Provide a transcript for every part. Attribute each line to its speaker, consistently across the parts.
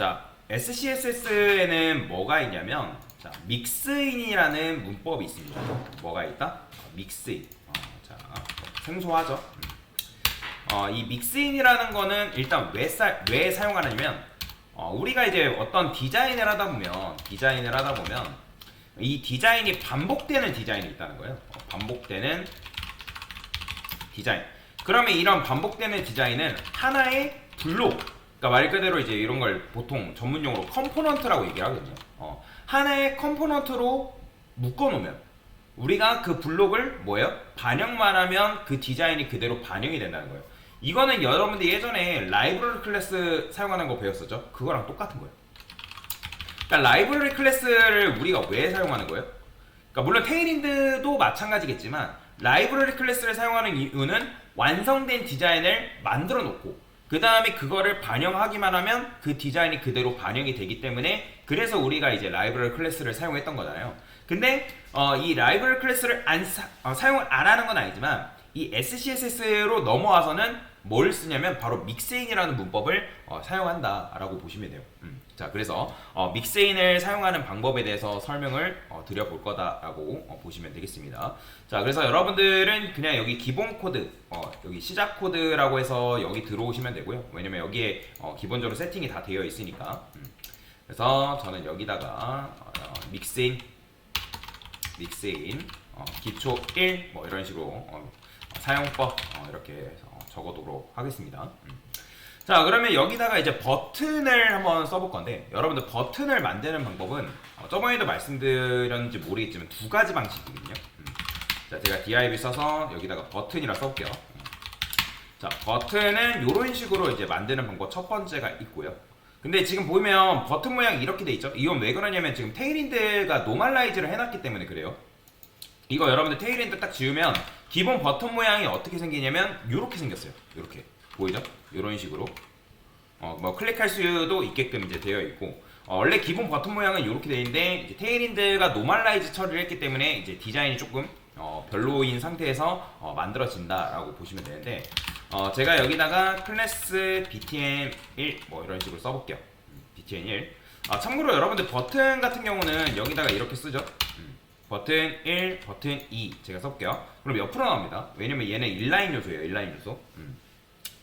Speaker 1: 자, SCSS에는 뭐가 있냐면, 자, 믹스인이라는 문법이 있습니다. 뭐가 있다? 믹스인. 자, 생소하죠? 이 믹스인이라는 거는 일단 왜 사용하냐면, 우리가 이제 어떤 디자인을 하다 보면, 이 디자인이 반복되는 디자인이 있다는 거예요. 반복되는 디자인. 그러면 이런 반복되는 디자인은 하나의 블록, 그러니까 말 그대로 이제 이런 걸 보통 전문용어로 컴포넌트라고 얘기를 하거든요. 하나의 컴포넌트로 묶어놓으면 우리가 그 블록을 뭐예요? 반영만 하면 그 디자인이 그대로 반영이 된다는 거예요. 이거는 여러분들 예전에 라이브러리 클래스 사용하는 거 배웠었죠? 그거랑 똑같은 거예요. 그러니까 라이브러리 클래스를 우리가 왜 사용하는 거예요? 그러니까 물론 테일인드도 마찬가지겠지만 라이브러리 클래스를 사용하는 이유는 완성된 디자인을 만들어 놓고 그 다음에 그거를 반영하기만 하면 그 디자인이 그대로 반영이 되기 때문에 그래서 우리가 이제 라이브러리 클래스를 사용했던 거잖아요. 근데 이 라이브러리 클래스를 사용을 안 하는 건 아니지만 이 SCSS로 넘어와서는 뭘 쓰냐면 바로 믹스인이라는 문법을 사용한다라고 보시면 돼요. 자, 그래서 믹스인을 사용하는 방법에 대해서 설명을 드려볼 거다라고 보시면 되겠습니다. 자, 그래서 여러분들은 그냥 여기 기본 코드, 여기 시작 코드라고 해서 여기 들어오시면 되고요. 왜냐면 여기에 기본적으로 세팅이 다 되어 있으니까. 그래서 저는 여기다가 믹스인 기초 1 뭐 이런 식으로 사용법 이렇게 적어두도록 하겠습니다. 자, 그러면 여기다가 이제 버튼을 한번 써볼 건데 여러분들 버튼을 만드는 방법은 저번에도 말씀드렸는지 모르겠지만 두 가지 방식이거든요. 자, 제가 div 써서 여기다가 버튼이라 써볼게요. 자, 버튼은 이런 식으로 이제 만드는 방법 첫 번째가 있고요. 근데 지금 보면 버튼 모양이 이렇게 돼 있죠. 이건 왜 그러냐면 지금 테일인드가 노멀라이즈를 해놨기 때문에 그래요. 이거 여러분들 테일인드 딱 지우면 기본 버튼 모양이 어떻게 생기냐면 이렇게 생겼어요. 이렇게 보이죠? 이런 식으로 뭐 클릭할 수도 있게끔 이제 되어 있고 원래 기본 버튼 모양은 이렇게 되어 있는데 이제 테일인드가 노멀라이즈 처리를 했기 때문에 이제 디자인이 조금 별로인 상태에서 만들어진다라고 보시면 되는데 제가 여기다가 클래스 btn1 뭐 이런 식으로 써볼게요. btn1 참고로 여러분들 버튼 같은 경우는 여기다가 이렇게 쓰죠. 버튼 1, 버튼 2 제가 써볼게요. 그럼 옆으로 나옵니다. 왜냐면 얘는 인라인 요소예요. 인라인 요소.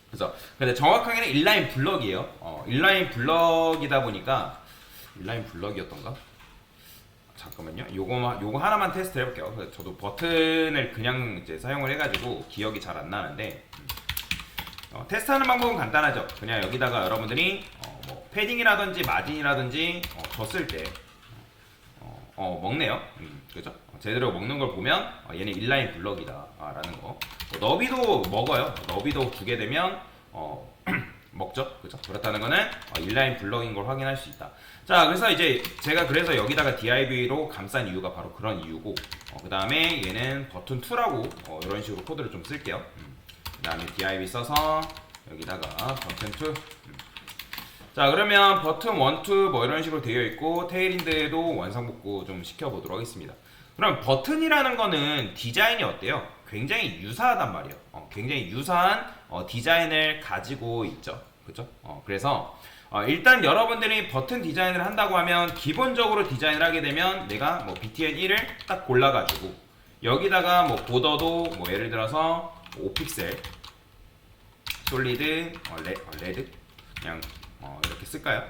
Speaker 1: 그래서 근데 정확하게는 인라인 블럭이에요. 인라인 블럭이다 보니까 인라인 블럭이었던가? 잠깐만요. 요거 하나만 테스트 해볼게요. 그래서 저도 버튼을 그냥 이제 사용을 해가지고 기억이 잘 안 나는데 테스트하는 방법은 간단하죠. 그냥 여기다가 여러분들이 뭐 패딩이라든지 마진이라든지 줬을 때 먹네요. 그죠? 제대로 먹는 걸 보면 얘는 인라인 블럭이다 라는 거. 너비도 먹어요. 너비도 주게 되면 먹죠. 그죠? 그렇다는 거는 인라인 블럭인 걸 확인할 수 있다. 자, 그래서 이제 제가 그래서 여기다가 div로 감싼 이유가 바로 그런 이유고 그 다음에 얘는 버튼 2라고 이런 식으로 코드를 좀 쓸게요. 그 다음에 div 써서 여기다가 버튼 2 자, 그러면 버튼 1, 2 뭐 이런 식으로 되어 있고 테일인드도 원상복구 좀 시켜보도록 하겠습니다. 그럼 버튼이라는 거는 디자인이 어때요? 굉장히 유사하단 말이에요. 굉장히 유사한 디자인을 가지고 있죠. 그죠? 그래서 일단 여러분들이 버튼 디자인을 한다고 하면 기본적으로 디자인을 하게 되면 내가 뭐 btn1을 딱 골라가지고 여기다가 뭐 보더도 뭐 예를 들어서 5픽셀 솔리드 레드 그냥 이렇게 쓸까요?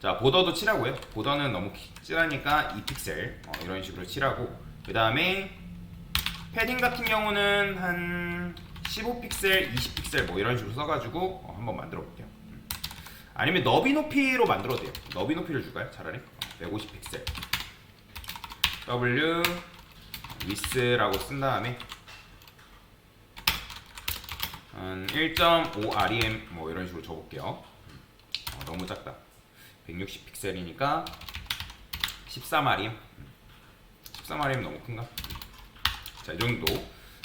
Speaker 1: 자, 보더도 칠하고요. 보더는 너무 칠하니까 2픽셀 이런 식으로 칠하고 그 다음에 패딩 같은 경우는 한 15픽셀, 20픽셀 뭐 이런 식으로 써가지고 한번 만들어 볼게요. 아니면 너비 높이로 만들어도 돼요. 너비 높이를 줄까요? 차라리 150픽셀 W width라고 쓴 다음에 한 1.5 rem 뭐 이런 식으로 줘볼게요. 너무 작다. 160픽셀이니까 13rem 13rem 너무 큰가? 자, 이 정도.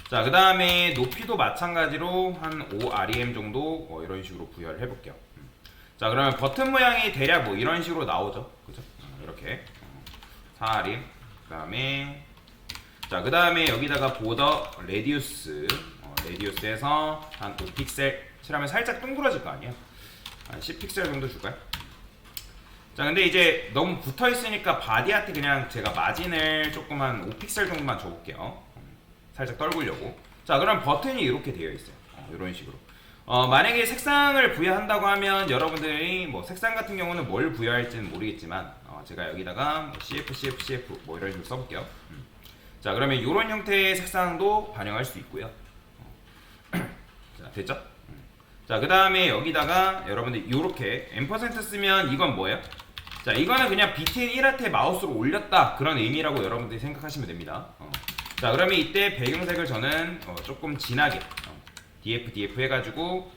Speaker 1: 자, 그 다음에 높이도 마찬가지로 한 5rem 정도 이런 식으로 부여를 해볼게요. 자, 그러면 버튼 모양이 대략 뭐 이런 식으로 나오죠. 그죠? 이렇게 4rem 그 다음에 자, 그 다음에 여기다가 보더 레디우스 레디우스에서 한 5픽셀 칠하면 살짝 둥그러질 거 아니에요? 한 10픽셀 정도 줄까요? 자, 근데 이제 너무 붙어 있으니까 바디한테 그냥 제가 마진을 조금 한 5픽셀 정도만 줘볼게요. 살짝 떨구려고. 자, 그럼 버튼이 이렇게 되어 있어요. 이런 식으로. 만약에 색상을 부여한다고 하면 여러분들이 뭐 색상 같은 경우는 뭘 부여할지는 모르겠지만 제가 여기다가 뭐 CF 뭐 이런 식으로 써볼게요. 자, 그러면 이런 형태의 색상도 반영할 수 있고요. 자, 됐죠? 자, 그 다음에 여기다가 여러분들 이렇게 M% 쓰면 이건 뭐예요? 자, 이거는 그냥 BTN 1한테 마우스로 올렸다 그런 의미라고 여러분들이 생각하시면 됩니다. 자, 그러면 이때 배경색을 저는 조금 진하게 DF 해가지고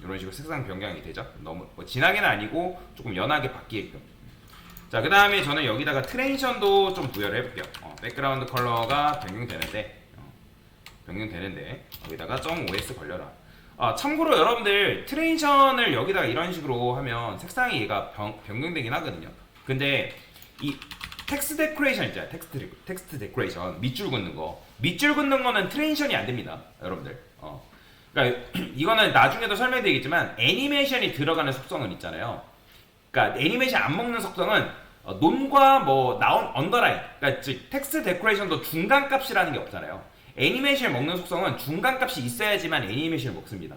Speaker 1: 이런 식으로 색상 변경이 되죠. 너무 진하게는 아니고 조금 연하게 바뀌게끔. 자, 그 다음에 저는 여기다가 트랜지션도 좀 부여를 해볼게요. 백그라운드 컬러가 변경되는데 여기다가 .os 걸려라. 참고로 여러분들 트랜지션을 여기다가 이런 식으로 하면 색상이 얘가 변경되긴 하거든요. 근데 이 텍스트 데코레이션 있잖아요. 텍스트 데코레이션 밑줄 긋는 거는 트랜지션이 안 됩니다, 여러분들. 그러니까 이거는 나중에도 설명드리겠지만 애니메이션이 들어가는 속성은 있잖아요. 그러니까 애니메이션 안 먹는 속성은 논과 뭐 나온 언더라인, 그러니까 즉 텍스트 데코레이션도 중간값이라는 게 없잖아요. 애니메이션을 먹는 속성은 중간값이 있어야지만 애니메이션을 먹습니다.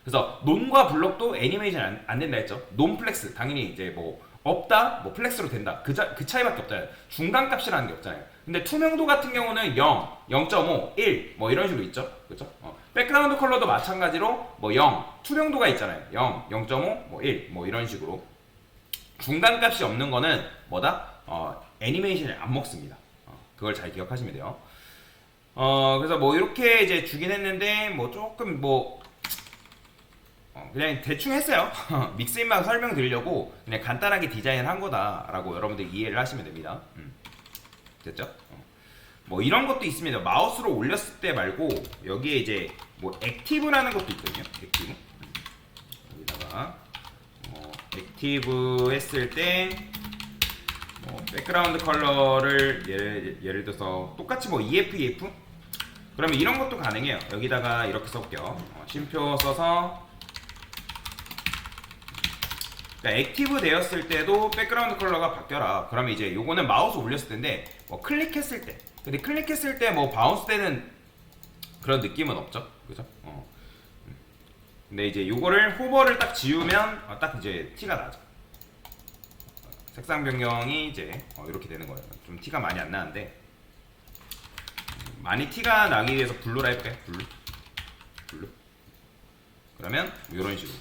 Speaker 1: 그래서 논과 블록도 애니메이션 안 된다 했죠. 논 플렉스 당연히 이제 뭐 없다, 뭐 플렉스로 된다. 그 차이밖에 없잖아요. 중간값이라는 게 없잖아요. 근데 투명도 같은 경우는 0, 0.5, 1 뭐 이런 식으로 있죠. 그렇죠? 백그라운드 컬러도 마찬가지로 뭐 0, 투명도가 있잖아요. 0, 0.5, 뭐 1, 뭐 이런 식으로 중간값이 없는 거는 뭐다? 애니메이션을 안 먹습니다. 그걸 잘 기억하시면 돼요. 그래서 뭐 이렇게 이제 주긴 했는데 뭐 조금 뭐 그냥 대충 했어요. 믹스인만 설명드리려고 그냥 간단하게 디자인을 한 거다라고 여러분들 이해를 하시면 됩니다. 됐죠? 뭐 이런 것도 있습니다. 마우스로 올렸을 때 말고 여기에 이제 뭐 액티브라는 것도 있거든요. 액티브. 여기다가 액티브 했을 때 백그라운드 컬러를 예를 들어서 똑같이 뭐 EF 그러면 이런 것도 가능해요. 여기다가 이렇게 써볼게요. 쉼표 써서 그러니까 액티브 되었을 때도 백그라운드 컬러가 바뀌어라. 그러면 이제 요거는 마우스 올렸을 텐데 뭐 클릭했을 때 근데 클릭했을 때 뭐 바운스 되는 그런 느낌은 없죠. 그죠? 근데 이제 요거를 호버를 딱 지우면 딱 이제 티가 나죠. 색상 변경이 이제 이렇게 되는 거예요. 좀 티가 많이 안 나는데 많이 티가 나기 위해서 블루라 해볼까요? 블루. 그러면 이런 식으로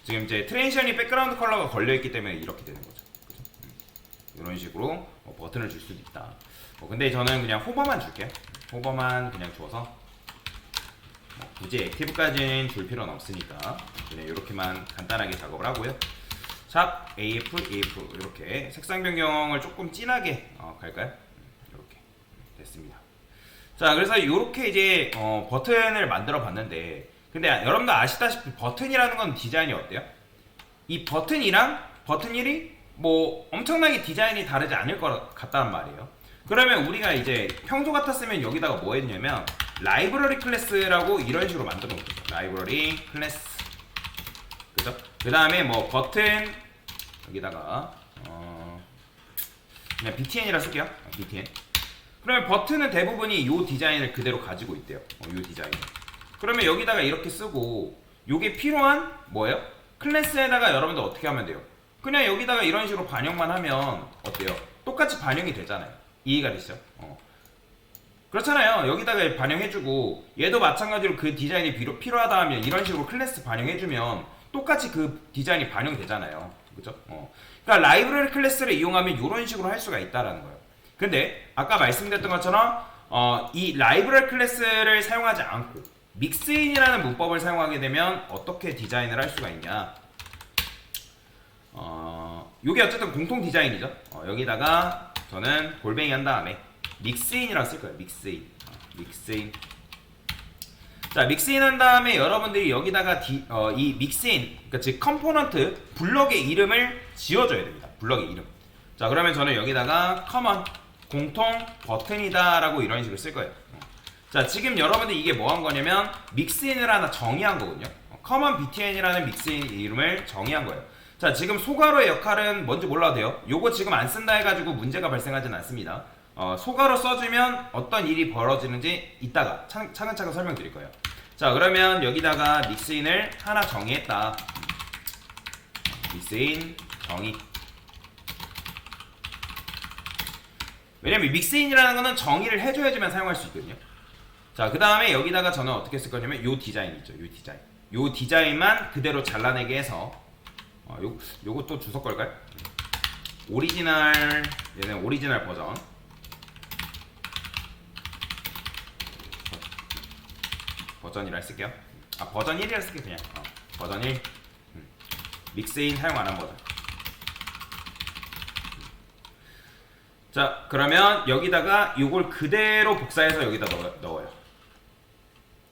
Speaker 1: 지금 이제 트랜지션이 백그라운드 컬러가 걸려있기 때문에 이렇게 되는 거죠. 그죠? 이런 식으로 버튼을 줄 수도 있다. 근데 저는 그냥 호버만 줄게요. 호버만 그냥 줘서 굳이 액티브까지는 줄 필요는 없으니까 그냥 이렇게만 간단하게 작업을 하고요. 샵 AF 이렇게 색상 변경을 조금 진하게 갈까요? 이렇게 됐습니다. 자, 그래서 이렇게 이제 버튼을 만들어 봤는데 근데 여러분들 아시다시피 버튼이라는 건 디자인이 어때요? 이 버튼이랑 버튼 1이 뭐 엄청나게 디자인이 다르지 않을 것 같다는 말이에요. 그러면 우리가 이제 평소 같았으면 여기다가 뭐 했냐면 라이브러리 클래스라고 이런 식으로 만들어 놓죠. 라이브러리 클래스. 그죠? 그 다음에 뭐 버튼 여기다가 그냥 BTN이라 쓸게요. BTN. 그러면 버튼은 대부분이 이 디자인을 그대로 가지고 있대요. 이 디자인. 그러면 여기다가 이렇게 쓰고 요게 필요한 뭐예요? 클래스에다가 여러분들 어떻게 하면 돼요? 그냥 여기다가 이런 식으로 반영만 하면 어때요? 똑같이 반영이 되잖아요. 이해가 되시죠? 그렇잖아요. 여기다가 반영해주고 얘도 마찬가지로 그 디자인이 필요하다 하면 이런 식으로 클래스 반영해주면 똑같이 그 디자인이 반영되잖아요. 그죠? 그러니까 라이브러리 클래스를 이용하면 이런 식으로 할 수가 있다라는 거예요. 근데 아까 말씀드렸던 것처럼 이 라이브러리 클래스를 사용하지 않고 믹스인이라는 문법을 사용하게 되면 어떻게 디자인을 할 수가 있냐? 요게 어쨌든 공통 디자인이죠. 여기다가 저는 골뱅이 한 다음에 믹스인이라고 쓸 거예요. 믹스인. 자, 믹스인 한 다음에 여러분들이 여기다가 이 믹스인, 그러니까 즉 컴포넌트 블럭의 이름을 지어줘야 됩니다. 블럭의 이름. 자, 그러면 저는 여기다가 커먼 공통 버튼이다라고 이런 식으로 쓸 거예요. 자, 지금 여러분들 이게 뭐 한 거냐면 믹스인을 하나 정의한 거거든요. 커먼 BTN이라는 믹스인 이름을 정의한 거예요. 자, 지금 소괄호의 역할은 뭔지 몰라도 돼요. 요거 지금 안 쓴다 해가지고 문제가 발생하진 않습니다. 소괄호 써주면 어떤 일이 벌어지는지 이따가 차근차근 설명드릴 거예요. 자, 그러면 여기다가 믹스인을 하나 정의했다. 믹스인 정의. 왜냐면 믹스인이라는 거는 정의를 해줘야지만 사용할 수 있거든요. 자, 그 다음에 여기다가 저는 어떻게 쓸 거냐면 요 디자인 있죠. 요 디자인. 요 디자인만 그대로 잘라내게 해서 요거 또 주석 걸까요? 오리지널, 얘는 오리지널 버전. 버전이라 쓸게요. 버전 1이라 쓸게요. 그냥 버전 1. 믹스인 사용 안 한 버전. 자, 그러면 여기다가 요걸 그대로 복사해서 여기다 넣어요.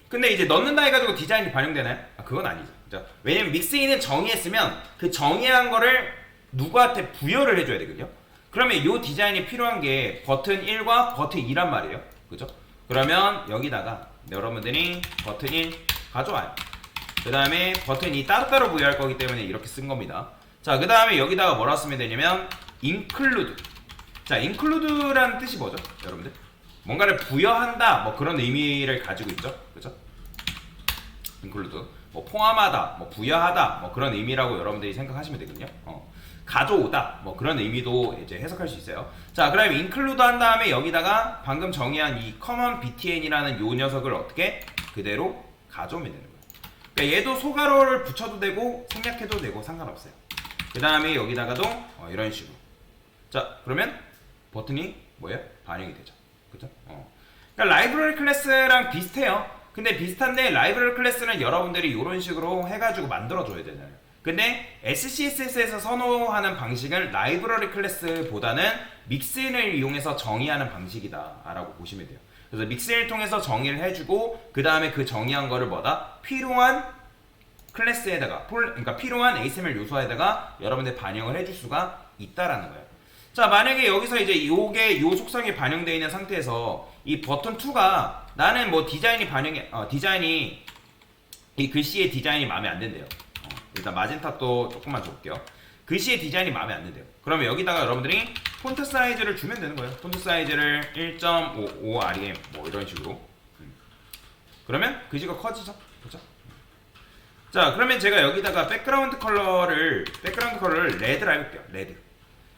Speaker 1: 근데 이제 넣는다 해가지고 디자인이 반영되나요? 그건 아니죠. 왜냐면 믹스인은 정의했으면 그 정의한 거를 누구한테 부여를 해줘야 되거든요. 그러면 요 디자인이 필요한 게 버튼 1과 버튼 2란 말이에요. 그죠? 그러면 여기다가 여러분들이 버튼 1 가져와요. 그 다음에 버튼 2 따로따로 부여할 거기 때문에 이렇게 쓴 겁니다. 자, 그 다음에 여기다가 뭐라 쓰면 되냐면 include. 자, include라는 뜻이 뭐죠? 여러분들? 뭔가를 부여한다, 뭐 그런 의미를 가지고 있죠. 그죠? include. 뭐 포함하다, 뭐 부여하다, 뭐 그런 의미라고 여러분들이 생각하시면 되거든요. 가져오다, 뭐 그런 의미도 이제 해석할 수 있어요. 자, 그럼 include 한 다음에 여기다가 방금 정의한 이 common btn이라는 요 녀석을 어떻게 그대로 가져오면 되는 거예요. 그러니까 얘도 소괄호를 붙여도 되고 생략해도 되고 상관없어요. 그 다음에 여기다가도 이런 식으로. 자, 그러면 버튼이 뭐예요? 반영이 되죠. 그죠? 그러니까 라이브러리 클래스랑 비슷해요. 근데 비슷한데 라이브러리 클래스는 여러분들이 이런 식으로 해가지고 만들어줘야 되잖아요. 근데 SCSS에서 선호하는 방식은 라이브러리 클래스보다는 믹스인을 이용해서 정의하는 방식이다 라고 보시면 돼요. 그래서 믹스인을 통해서 정의를 해주고 그 다음에 그 정의한 거를 뭐다? 필요한 클래스에다가 그러니까 필요한 HTML 요소에다가 여러분들 반영을 해줄 수가 있다라는 거예요. 자, 만약에 여기서 이제 요게 요 속성이 반영되어 있는 상태에서 이 버튼 2가 나는 뭐 디자인이 이 글씨의 디자인이 마음에 안 든대요. 일단 마젠타 또 조금만 줘볼게요. 글씨의 디자인이 마음에 안 든대요. 그러면 여기다가 여러분들이 폰트 사이즈를 주면 되는 거예요. 폰트 사이즈를 1.55 rem 뭐 이런 식으로. 그러면 글씨가 커지죠. 그렇죠? 자, 그러면 제가 여기다가 백그라운드 컬러를 레드로 해볼게요. 레드.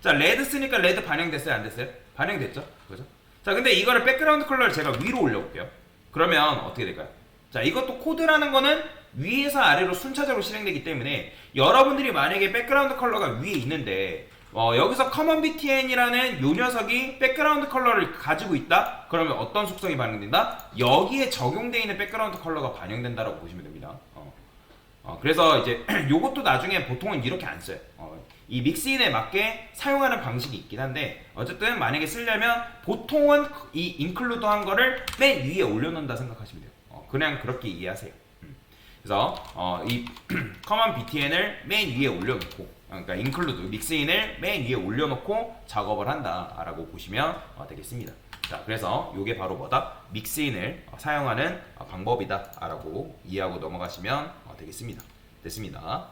Speaker 1: 자, 레드 쓰니까 레드 반영됐어요? 안 됐어요? 반영됐죠? 그죠? 자, 근데 이거를 백그라운드 컬러를 제가 위로 올려볼게요. 그러면 어떻게 될까요? 자, 이것도 코드라는 거는 위에서 아래로 순차적으로 실행되기 때문에 여러분들이 만약에 백그라운드 컬러가 위에 있는데 여기서 common btn이라는 요 녀석이 백그라운드 컬러를 가지고 있다? 그러면 어떤 속성이 반영된다? 여기에 적용되어 있는 백그라운드 컬러가 반영된다라고 보시면 됩니다. 그래서 이제 요것도 나중에 보통은 이렇게 안 써요. 이 믹스인에 맞게 사용하는 방식이 있긴 한데 어쨌든 만약에 쓰려면 보통은 이 include 한 거를 맨 위에 올려놓는다 생각하시면 돼요. 그냥 그렇게 이해하세요. 그래서 이 common btn을 맨 위에 올려놓고 그러니까 include 믹스인을 맨 위에 올려놓고 작업을 한다라고 보시면 되겠습니다. 자, 그래서 이게 바로 뭐다? 믹스인을 사용하는 방법이다라고 이해하고 넘어가시면 되겠습니다. 됐습니다.